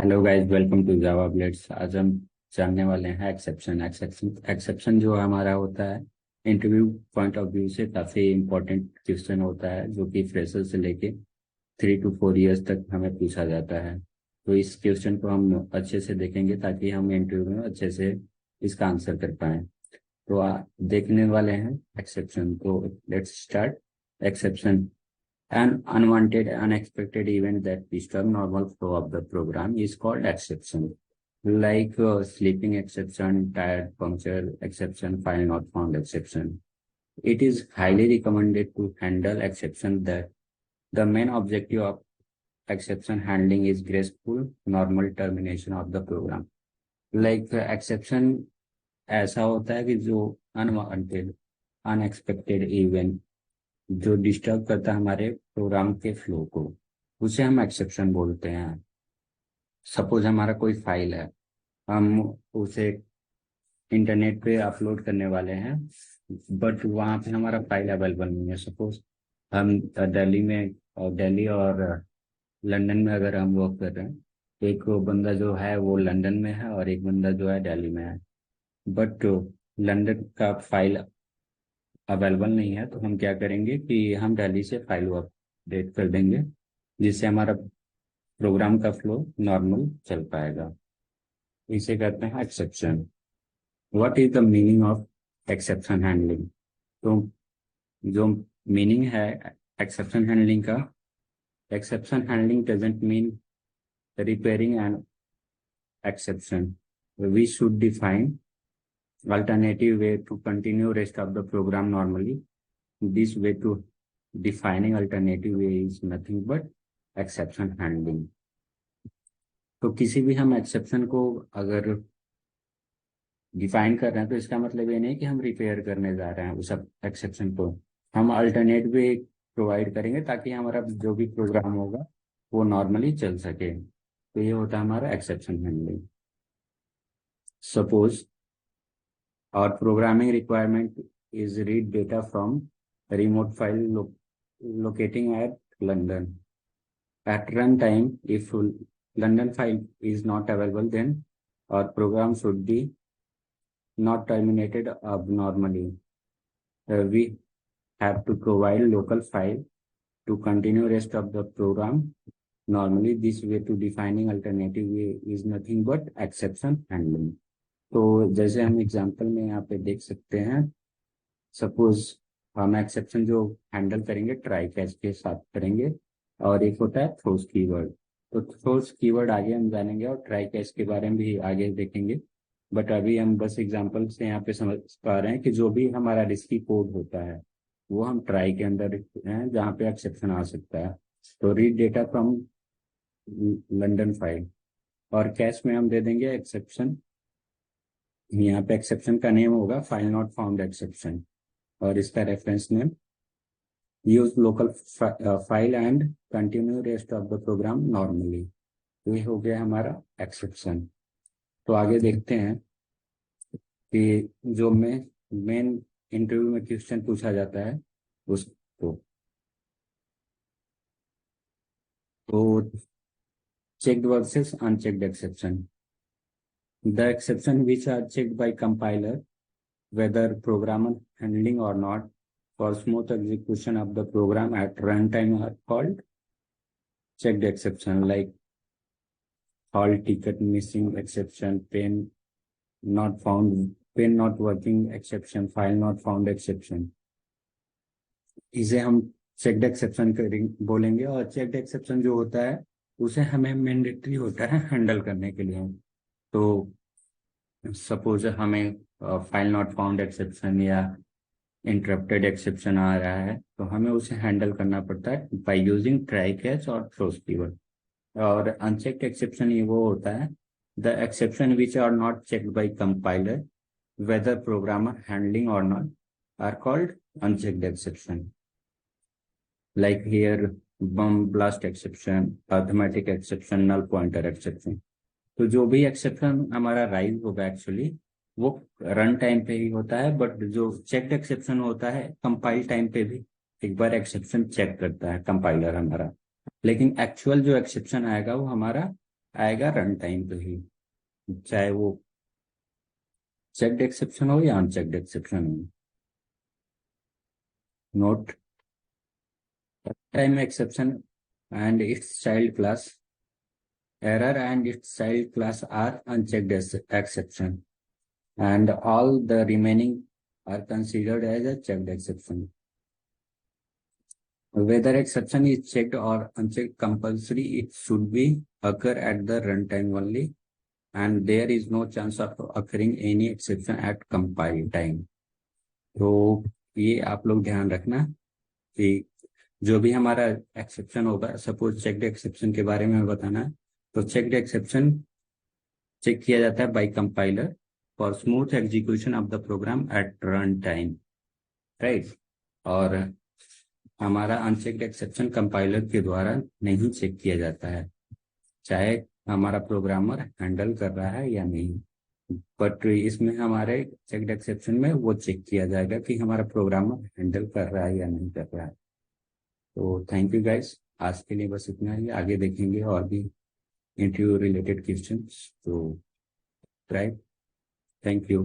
Hello guys, welcome to Java updates. आज हम जानने वाले हैं एक्सेप्शन। एक्सेप्शन जो हमारा होता है इंटरव्यू पॉइंट ऑफ व्यू से काफ़ी इंपॉर्टेंट क्वेश्चन होता है, जो कि फ्रेशर से लेके 3 to 4 years तक हमें पूछा जाता है। तो इस क्वेश्चन को हम अच्छे से देखेंगे ताकि हम इंटरव्यू में अच्छे से इसका आंसर कर पाएं। तो देखने वाले हैं एक्सेप्शन। तो let's start. Exception: an unwanted, unexpected event that disturb normal flow of the program is called exception. Like sleeping exception, tire puncture exception, file not found exception. It is highly recommended to handle exception that the main objective of exception handling is graceful, normal termination of the program. Like exception ऐसा होता है कि जो unwanted, unexpected event जो disturb करता है हमारे programme के फ्लो को, उसे हम एक्सेप्शन बोलते हैं। सपोज हमारा कोई फाइल है, हम उसे इंटरनेट पे अपलोड करने वाले हैं, बट वहाँ पे हमारा फाइल अवेलेबल नहीं है। सपोज हम दिल्ली और लंदन में अगर हम वर्क कर रहे हैं, तो एक बंदा जो है वो लंदन में है और एक बंदा जो है दिल्ली में है, बट लंदन का फाइल अवेलेबल नहीं है। तो हम क्या करेंगे कि हम दिल्ली से फाइल अपडेट कर देंगे, जिससे हमारा प्रोग्राम का फ्लो नॉर्मल चल पाएगा। इसे कहते हैं exception. What is the meaning of exception handling? तो जो मीनिंग है एक्सेप्शन हैंडलिंग का, exception handling doesn't mean repairing an exception. We should define alternative way to continue rest of the program normally. This way to defining alternative way is nothing but exception handling. तो किसी भी हम exception को अगर define कर रहे हैं, तो इसका मतलब ये नहीं कि हम रिपेयर करने जा रहे हैं उस एक्सेप्शन को। हम अल्टरनेट वे प्रोवाइड करेंगे ताकि हमारा जो भी प्रोग्राम होगा वो नॉर्मली चल सके। तो ये होता है हमारा exception handling. Suppose our programming requirement is read data from a remote file locating at London. At runtime, if London file is not available, then our program should be not terminated abnormally. We have to provide local file to continue rest of the program normally. This way to defining alternative way is nothing but exception handling. तो जैसे हम example में यहाँ पे देख सकते हैं, suppose हम एक्सेप्शन जो हैंडल करेंगे ट्राई कैच के साथ करेंगे, और एक होता है थ्रोस कीवर्ड। तो थ्रोस कीवर्ड आगे हम जानेंगे और ट्राई कैच के बारे में भी आगे देखेंगे, बट अभी हम बस एग्जांपल से यहाँ पे समझ पा रहे हैं कि जो भी हमारा रिस्की कोड होता है वो हम ट्राई के अंदर है, जहाँ पे एक्सेप्शन आ सकता है। तो read data from London file, और कैच में हम दे देंगे एक्सेप्शन। यहाँ पे एक्सेप्शन का नेम होगा फाइल नॉट फाउंड एक्सेप्शन, और इसका reference name use local file and continue rest of the program normally. तो ये हो गया हमारा एक्सेप्शन। तो आगे देखते हैं कि जो मेन इंटरव्यू में क्वेश्चन पूछा जाता है उसको। तो checked versus unchecked exception. The exception which are checked by compiler, whether programmer handling or not, for smooth execution of the program at runtime are called checked exception, like halt ticket missing exception, pen not working exception, file not found exception. इसे हम checked exception बोलेंगे। और checked exception जो होता है उसे हमें mandatory होता है हैंडल करने के लिए। तो सपोज हमें फाइल नॉट फाउंड एक्सेप्शन या इंटरप्टेड एक्सेप्शन आ रहा है, तो हमें उसे हैंडल करना पड़ता है बाय यूजिंग ट्राई कैच और थ्रोस कीवर्ड। और अनचेक्ड एक्सेप्शन ये वो होता है the exception which are not checked by compiler, whether programmer handling और not, are called unchecked exception. Like here bomb blast exception, arithmetic exception, null pointer exception. तो जो भी एक्सेप्शन हमारा राइज होगा एक्चुअली वो रन टाइम पे ही होता है, बट जो चेक्ड एक्सेप्शन होता है कंपाइल टाइम पे भी एक बार एक्सेप्शन चेक करता है कंपाइलर हमारा। लेकिन एक्चुअल जो एक्सेप्शन आएगा वो हमारा आएगा रन टाइम पे ही, चाहे वो चेक्ड एक्सेप्शन हो या अनचेक्ड एक्सेप्शन हो। Note time exception and its child class. Error and its child class are unchecked exception, and all the remaining are considered as a checked exception. Whether exception is checked or unchecked compulsory, it should be occur at the runtime only, and there is no chance of occurring any exception at compile time. तो ये आप लोग ध्यान रखना कि जो भी हमारा एक्सेप्शन होगा, सपोज चेक्ड एक्सेप्शन के बारे में बताना है, तो चेक्ड एक्सेप्शन चेक किया जाता है by compiler for smooth execution of the program at run time, right. और हमारा अनचेक्ड एक्सेप्शन कंपाइलर के द्वारा नहीं चेक किया जाता है, चाहे हमारा प्रोग्रामर हैंडल कर रहा है या नहीं, बट इसमें हमारे चेक्ड एक्सेप्शन में वो चेक किया जाएगा कि हमारा प्रोग्रामर हैंडल कर रहा है या नहीं कर रहा है। तो थैंक यू गाइस, आज के लिए बस इतना ही, आगे देखेंगे और भी इंटरव्यू रिलेटेड क्वेश्चंस। तो राइट, थैंक यू।